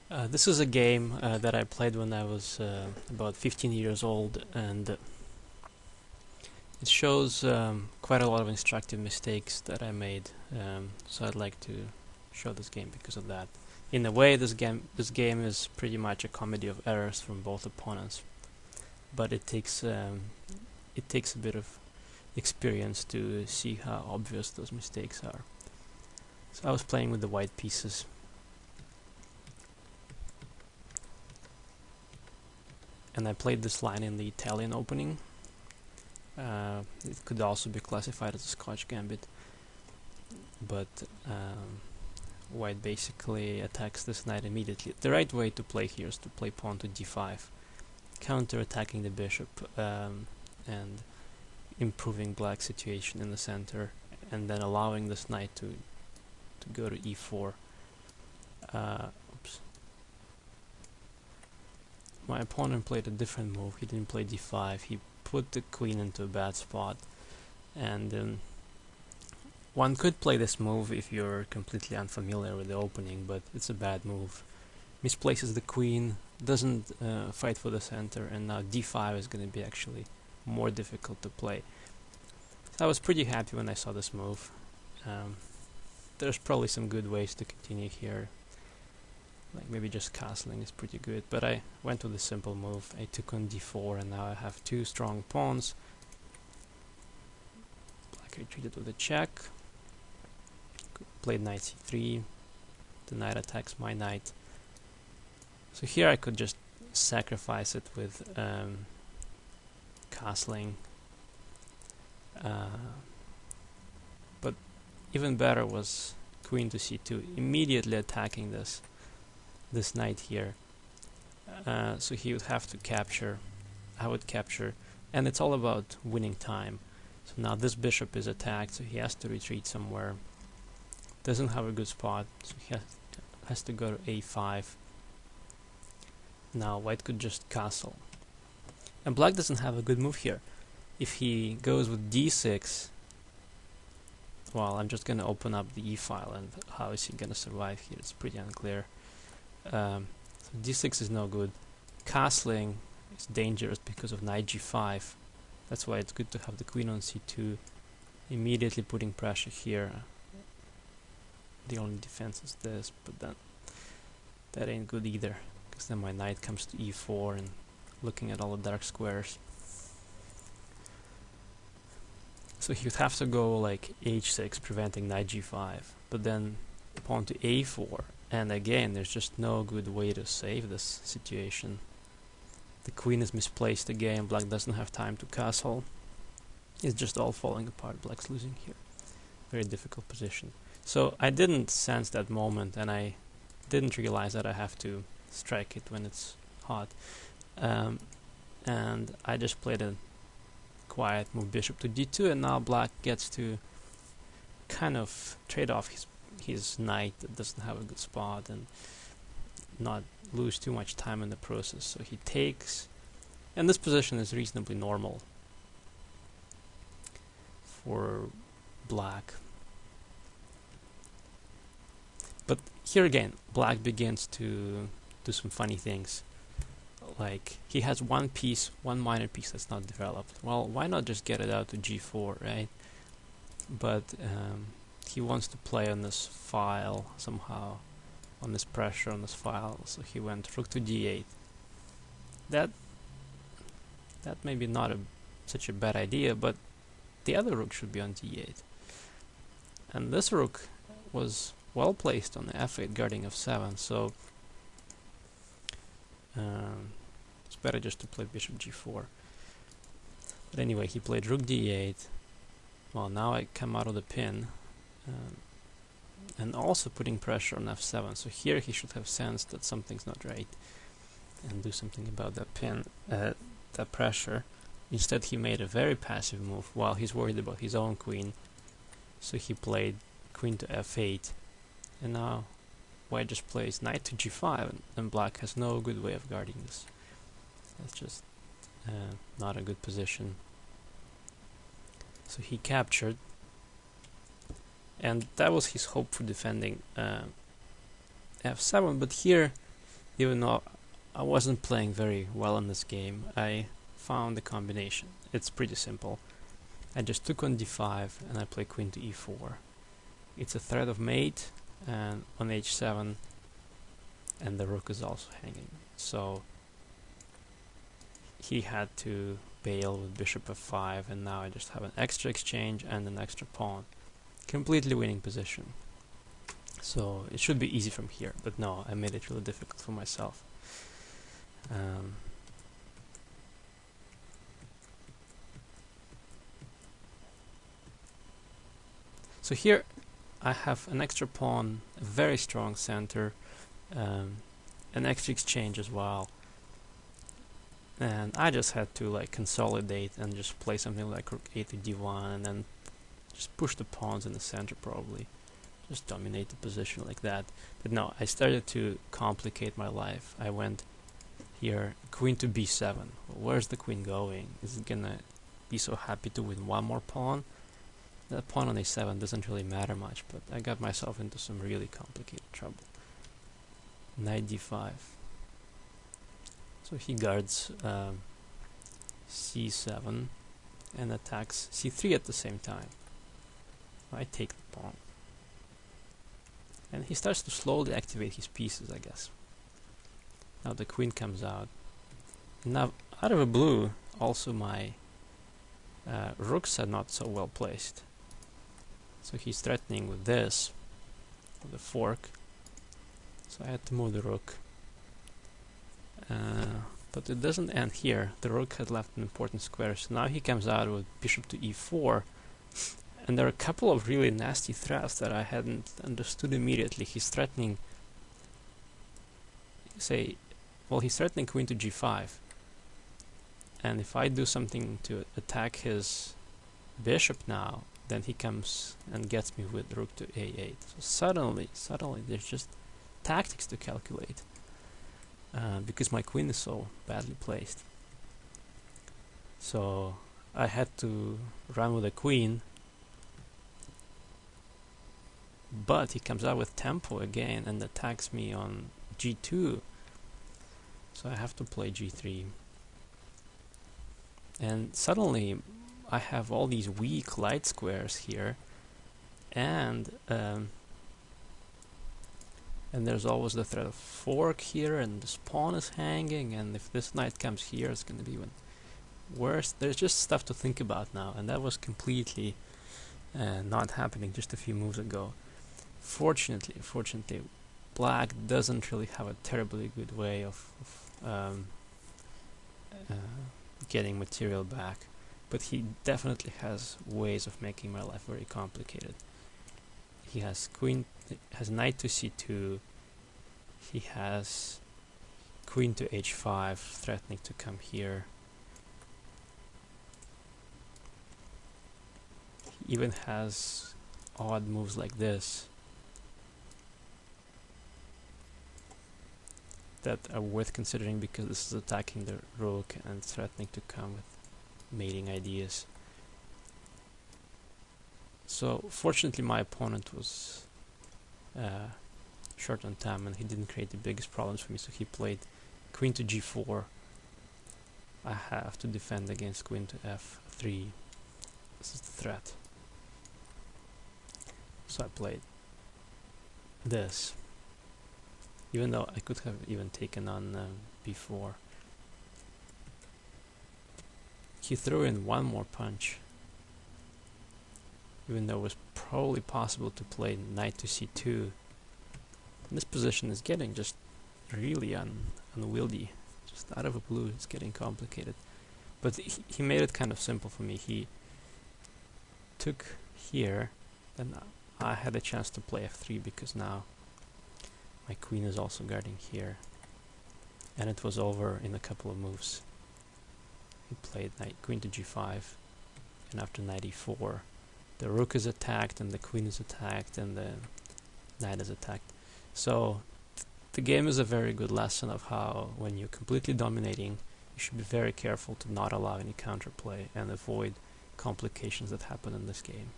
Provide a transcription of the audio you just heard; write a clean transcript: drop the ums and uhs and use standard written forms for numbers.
This is a game that I played when I was about 15 years old, and it shows quite a lot of instructive mistakes that I made. So I'd like to show this game because of that. In a way, this game is pretty much a comedy of errors from both opponents, but it takes a bit of experience to see how obvious those mistakes are. So I was playing with the white pieces. And I played this line in the Italian opening. It could also be classified as a Scotch gambit, but white basically attacks this knight immediately. The right way to play here is to play pawn to d5, counter-attacking the bishop and improving black's situation in the center, and then allowing this knight to go to e4. Oops. My opponent played a different move. He didn't play d5. He put the queen into a bad spot, and one could play this move if you're completely unfamiliar with the opening, but it's a bad move. Misplaces the queen, doesn't fight for the center, and now d5 is going to be actually more difficult to play. So I was pretty happy when I saw this move. There's probably some good ways to continue here. Like maybe just castling is pretty good, but I went with a simple move. I took on d4, and now I have two strong pawns. Black retreated with a check. Played knight c3. The knight attacks my knight. So here I could just sacrifice it with castling. But even better was queen to c2, immediately attacking this knight here. So he would have to capture. I would capture, and it's all about winning time. So now this bishop is attacked, so he has to retreat somewhere. Doesn't have a good spot, so he has to go to a5. Now white could just castle, and black doesn't have a good move here. If he goes with d6, well, I'm just gonna open up the e-file, and how is he gonna survive here? It's pretty unclear. So d6 is no good. Castling is dangerous because of knight g5. That's why it's good to have the queen on c2, immediately putting pressure here. The only defense is this, but then that ain't good either, because then my knight comes to e4 and looking at all the dark squares. So he would have to go like h6, preventing knight g5, but then pawn to a4. And again, there's just no good way to save this situation. The queen is misplaced again, black doesn't have time to castle. It's just all falling apart, black's losing here. Very difficult position. So I didn't sense that moment, and I didn't realize that I have to strike it when it's hot. And I just played a quiet move, bishop to d2, and now black gets to kind of trade off his knight that doesn't have a good spot and not lose too much time in the process. So he takes, and this position is reasonably normal for black. But here again, black begins to do some funny things. Like, he has one minor piece that's not developed. Well, why not just get it out to g4, right? But he wants to play on this file somehow, on this pressure on this file, so he went rook to d8. That may be not such a bad idea, but the other rook should be on d8. And this rook was well placed on the f8 guarding f7, so it's better just to play bishop g4. But anyway, he played rook d8. Well, now I come out of the pin, and also putting pressure on f7. So here he should have sensed that something's not right and do something about that pin, that pressure. Instead, he made a very passive move while he's worried about his own queen. So he played queen to f8, and now white just plays knight to g5, and black has no good way of guarding this. That's just not a good position. So he captured, and that was his hope for defending f7. But here even though I wasn't playing very well in this game, I found the combination. It's pretty simple. I just took on d5 and I play queen to e4. It's a threat of mate, and on h7, and the rook is also hanging. So he had to bail with bishop f5, and now I just have an extra exchange and an extra pawn. Completely winning position. So it should be easy from here, but no, I made it really difficult for myself. So here I have an extra pawn, a very strong center, an extra exchange as well, and I just had to like consolidate and just play something like rook a to d1 and then just push the pawns in the center, probably just dominate the position like that. But no, I started to complicate my life. I went here, queen to b7. Well, where's the queen going? Is it gonna be so happy to win one more pawn? That pawn on a7 doesn't really matter much, but I got myself into some really complicated trouble. Knight d5. So he guards c7 and attacks c3 at the same time. I take the pawn. And he starts to slowly activate his pieces, I guess. Now the queen comes out. Now, out of the blue, also my rooks are not so well placed. So he's threatening with this, with the fork. So I had to move the rook. But it doesn't end here. The rook had left an important square. So now he comes out with bishop to e4. And there are a couple of really nasty threats that I hadn't understood immediately. He's threatening, he's threatening queen to g5. And if I do something to attack his bishop now, then he comes and gets me with rook to a8. So suddenly, there's just tactics to calculate. Because my queen is so badly placed. So I had to run with the queen. But he comes out with tempo again and attacks me on g2. So I have to play g3. And suddenly I have all these weak light squares here, and there's always the threat of fork here, and this pawn is hanging, and if this knight comes here, it's going to be even worse. There's just stuff to think about now, and that was completely not happening just a few moves ago. Fortunately, black doesn't really have a terribly good way of getting material back, but he definitely has ways of making my life very complicated. He has knight to c2. He has queen to h5, threatening to come here. He even has odd moves like this that are worth considering, because this is attacking the rook and threatening to come with mating ideas. So fortunately my opponent was short on time and he didn't create the biggest problems for me, so he played queen to g4. I have to defend against queen to f3. This is the threat. So I played this, even though I could have even taken on b4. He threw in one more punch, even though it was probably possible to play knight to c2. And this position is getting just really unwieldy. Just out of the blue, it's getting complicated. But he made it kind of simple for me. He took here, and I had a chance to play f3, because now my queen is also guarding here. And it was over in a couple of moves. He played queen to g5, and after knight e4, the rook is attacked, and the queen is attacked, and the knight is attacked. So the game is a very good lesson of how, when you're completely dominating, you should be very careful to not allow any counterplay and avoid complications that happen in this game.